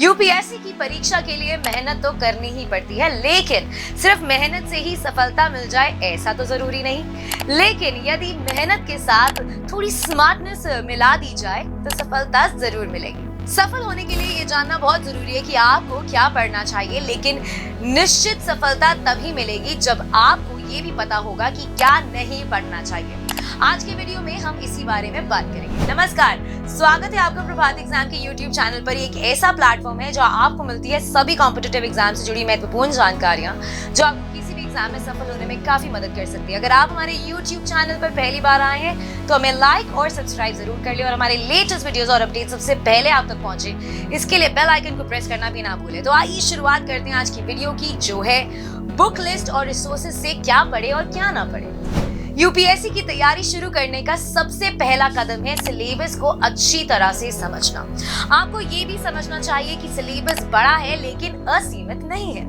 UPSC की परीक्षा के लिए मेहनत तो करनी ही पड़ती है, लेकिन सिर्फ मेहनत से ही सफलता मिल जाए ऐसा तो जरूरी नहीं। लेकिन यदि मेहनत के साथ थोड़ी स्मार्टनेस मिला दी जाए तो सफलता जरूर मिलेगी। सफल होने के लिए ये जानना बहुत जरूरी है कि आपको क्या पढ़ना चाहिए, लेकिन निश्चित सफलता तभी मिलेगी जब आपको ये भी पता होगा कि क्या नहीं पढ़ना चाहिए। आज के वीडियो में हम इसी बारे में बात करेंगे। नमस्कार, स्वागत है आपका प्रभात एग्जाम के YouTube चैनल पर। एक ऐसा प्लेटफॉर्म है जहां आपको मिलती है सभी कॉम्पिटिटिव एग्जाम से जुड़ी महत्वपूर्ण जानकारियां जो आपको किसी भी एग्जाम में सफल होने में काफी मदद कर सकती है। अगर आप हमारे YouTube चैनल पर पहली बार आए हैं तो हमें लाइक और सब्सक्राइब जरूर कर ले और हमारे लेटेस्ट वीडियोस और अपडेट सबसे पहले आप तक पहुंचे, इसके लिए बेल आइकन को प्रेस करना भी ना भूलें। तो आइए शुरुआत करते हैं आज की वीडियो की, जो है बुक लिस्ट और रिसोर्सेज से क्या पढ़े और क्या ना पढ़े। यूपीएससी की तैयारी शुरू करने का सबसे पहला कदम है सिलेबस को अच्छी तरह से समझना। आपको ये भी समझना चाहिए कि सिलेबस बड़ा है लेकिन असीमित नहीं है,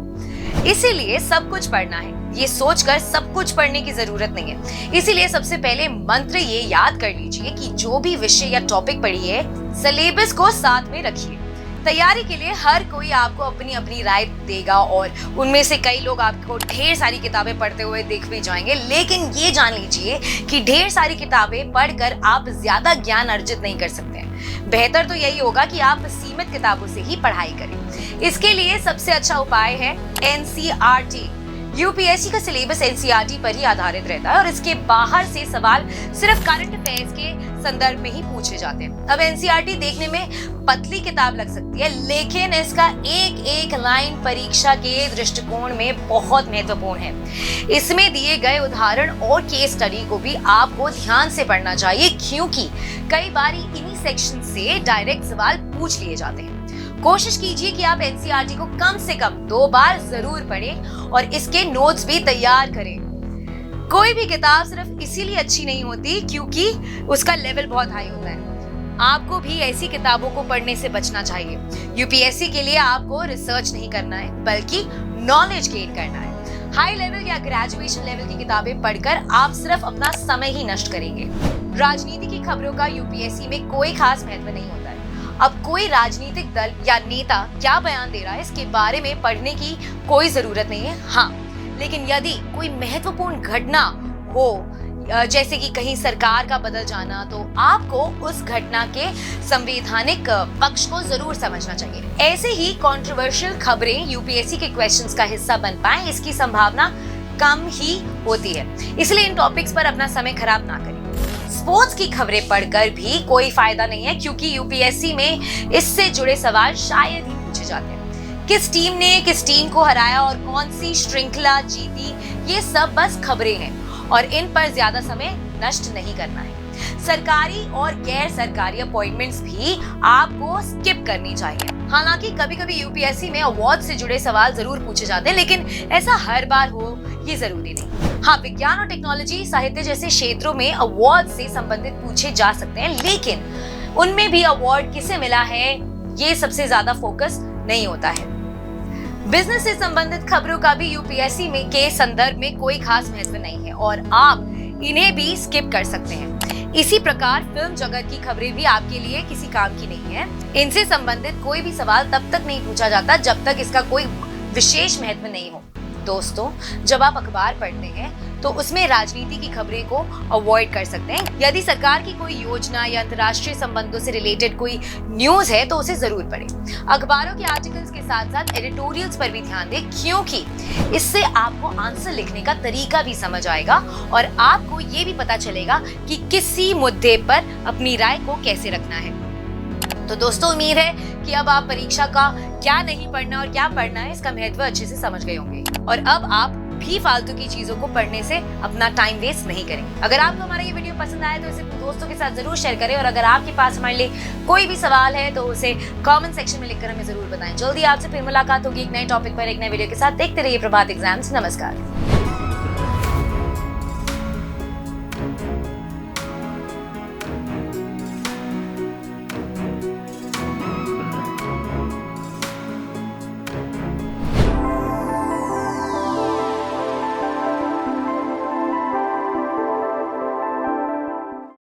इसीलिए सब कुछ पढ़ना है। ये सोचकर सब कुछ पढ़ने की जरूरत नहीं है। इसीलिए सबसे पहले मंत्र ये याद कर लीजिए कि जो भी विषय या टॉपिक पढ़िए, सिलेबस को साथ में रखिए। तैयारी के लिए हर कोई आपको अपनी अपनी राय देगा और उनमें से कई लोग आपको ढेर सारी किताबें पढ़ते हुए देख भी जाएंगे, लेकिन ये जान लीजिए कि ढेर सारी किताबें पढ़कर आप ज्यादा ज्ञान अर्जित नहीं कर सकते हैं। बेहतर तो यही होगा कि आप सीमित किताबों से ही पढ़ाई करें। इसके लिए सबसे अच्छा उपाय है एनसीईआरटी। यूपीएससी का सिलेबस एनसीईआरटी पर ही आधारित रहता है और इसके बाहर से सवाल सिर्फ करंट अफेयर्स के संदर्भ में ही पूछे जाते हैं। अब एनसीईआरटी देखने में पतली किताब लग सकती है, लेकिन इसका एक एक लाइन परीक्षा के दृष्टिकोण में बहुत महत्वपूर्ण है। इसमें दिए गए उदाहरण और केस स्टडी को भी आपको ध्यान से पढ़ना चाहिए, क्योंकि कई बार इन्हीं सेक्शन से डायरेक्ट सवाल पूछ लिए जाते हैं। कोशिश कीजिए कि आप एनसीईआरटी को कम से कम 2 बार जरूर पढ़ें और इसके नोट्स भी तैयार करें। कोई भी किताब सिर्फ इसीलिए अच्छी नहीं होती क्योंकि उसका लेवल बहुत हाई होता है। आपको भी ऐसी किताबों को पढ़ने से बचना चाहिए। यूपीएससी के लिए आपको रिसर्च नहीं करना है, बल्कि नॉलेज गेन करना है। हाई लेवल या ग्रेजुएशन लेवल की किताबें पढ़कर आप सिर्फ अपना समय ही नष्ट करेंगे। राजनीति की खबरों का यूपीएससी में कोई खास महत्व नहीं होता है। अब कोई राजनीतिक दल या नेता क्या बयान दे रहा है, इसके बारे में पढ़ने की कोई जरूरत नहीं है। हाँ, लेकिन यदि कोई महत्वपूर्ण घटना हो, जैसे कि कहीं सरकार का बदल जाना, तो आपको उस घटना के संवैधानिक पक्ष को जरूर समझना चाहिए। ऐसे ही कंट्रोवर्शियल खबरें यूपीएससी के क्वेश्चंस का हिस्सा बन पाए, इसकी संभावना कम ही होती है। इसलिए इन टॉपिक्स पर अपना समय खराब ना करें। स्पोर्ट्स की खबरें पढ़कर भी कोई फायदा नहीं है, क्योंकि यूपीएससी में इससे जुड़े सवाल शायद ही पूछे जाते हैं। किस टीम ने किस टीम को हराया और कौन सी श्रृंखला जीती, ये सब बस खबरें हैं और इन पर ज्यादा समय नष्ट नहीं करना है। सरकारी और गैर सरकारी अपॉइंटमेंट्स भी आपको स्किप करनी चाहिए। हालांकि कभी कभी यूपीएससी में अवार्ड से जुड़े सवाल जरूर पूछे जाते हैं, लेकिन ऐसा हर बार हो ये जरूरी नहीं। हाँ, विज्ञान और टेक्नोलॉजी, साहित्य जैसे क्षेत्रों में अवार्ड से संबंधित पूछे जा सकते हैं, लेकिन उनमें भी अवार्ड किसे मिला है ये सबसे ज्यादा फोकस नहीं होता है। बिजनेस से संबंधित खबरों का भी यूपीएससी में के संदर्भ में कोई खास महत्व नहीं है और आप इन्हें भी स्किप कर सकते हैं। इसी प्रकार फिल्म जगत की खबरें भी आपके लिए किसी काम की नहीं है। इनसे संबंधित कोई भी सवाल तब तक नहीं पूछा जाता जब तक इसका कोई विशेष महत्व नहीं हो। दोस्तों, जब आप अखबार पढ़ते हैं तो उसमें राजनीति की खबरें को अवॉइड कर सकते हैं। यदि सरकार की कोई योजना या अंतर्राष्ट्रीय संबंधों से रिलेटेड कोई न्यूज है तो उसे जरूर पढ़ें। अखबारों के आर्टिकल्स के साथ साथ एडिटोरियल्स पर भी ध्यान दें, क्योंकि इससे आपको आंसर लिखने का तरीका भी समझ आएगा और आपको ये भी पता चलेगा कि किसी मुद्दे पर अपनी राय को कैसे रखना है। तो दोस्तों, उम्मीद है कि अब आप परीक्षा का क्या नहीं पढ़ना और क्या पढ़ना है इसका महत्व अच्छे से समझ गए होंगे और अब आप भी फालतू की चीजों को पढ़ने से अपना टाइम वेस्ट नहीं करेंगे। अगर आपको हमारा ये वीडियो पसंद आया तो इसे दोस्तों के साथ जरूर शेयर करें और अगर आपके पास हमारे लिए कोई भी सवाल है तो उसे कमेंट सेक्शन में लिखकर हमें जरूर बताएं। जल्दी आपसे फिर मुलाकात होगी एक नए टॉपिक पर, एक नए वीडियो के साथ। देखते रहिए प्रभात एग्जाम्स। नमस्कार।